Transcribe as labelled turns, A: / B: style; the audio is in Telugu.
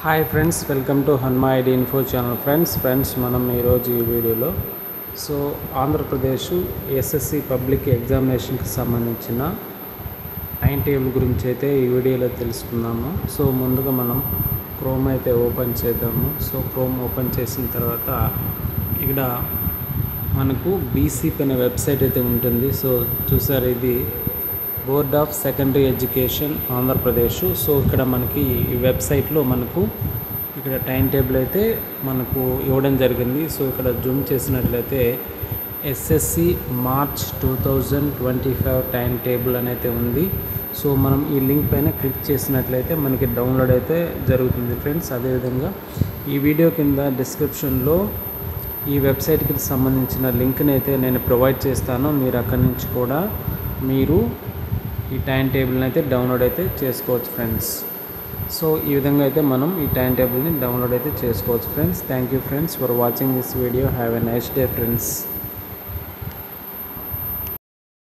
A: హాయ్ ఫ్రెండ్స్, వెల్కమ్ టు హన్మా ఐడి ఇన్ఫో ఛానల్. ఫ్రెండ్స్ మనం ఈరోజు ఈ వీడియోలో ఆంధ్రప్రదేశ్ ఎస్ఎస్సి పబ్లిక్ ఎగ్జామినేషన్కి సంబంధించిన టైం టేబుల్ గురించి అయితే ఈ వీడియోలో తెలుసుకుందాము. ముందుగా మనం క్రోమ్ అయితే ఓపెన్ చేద్దాము. క్రోమ్ ఓపెన్ చేసిన తర్వాత ఇక్కడ మనకు బీసీపీ అనే వెబ్సైట్ అయితే ఉంటుంది. చూసారు, ఇది board of secondary education Andhra Pradesh. ఇక్కడ మనకి ఈ వెబ్సైట్లో మనకు ఇక్కడ టైం టేబుల్ అయితే మనకు ఇవ్వడం జరిగింది. ఇక్కడ జూమ్ చేసినట్లయితే ఎస్ఎస్సి మార్చ్ 2025 టైం టేబుల్ అనేది ఉంది. మనం ఈ లింక్ పైన క్లిక్ చేసినట్లయితే మనకి డౌన్లోడ్ అయితే జరుగుతుంది ఫ్రెండ్స్. అదేవిధంగా ఈ వీడియో కింద డిస్క్రిప్షన్లో ఈ వెబ్సైట్కి సంబంధించిన లింక్ని అయితే నేను ప్రొవైడ్ చేస్తాను. మీరు అక్కడి నుంచి కూడా మీరు ఈ టైం టేబుల్ని అయితే డౌన్లోడ్ అయితే చేసుకోవచ్చు ఫ్రెండ్స్. ఈ విధంగా అయితే మనం ఈ టైం టేబుల్ని డౌన్లోడ్ అయితే చేసుకోవచ్చు friends. Thank you friends for watching this video. Have a nice day friends.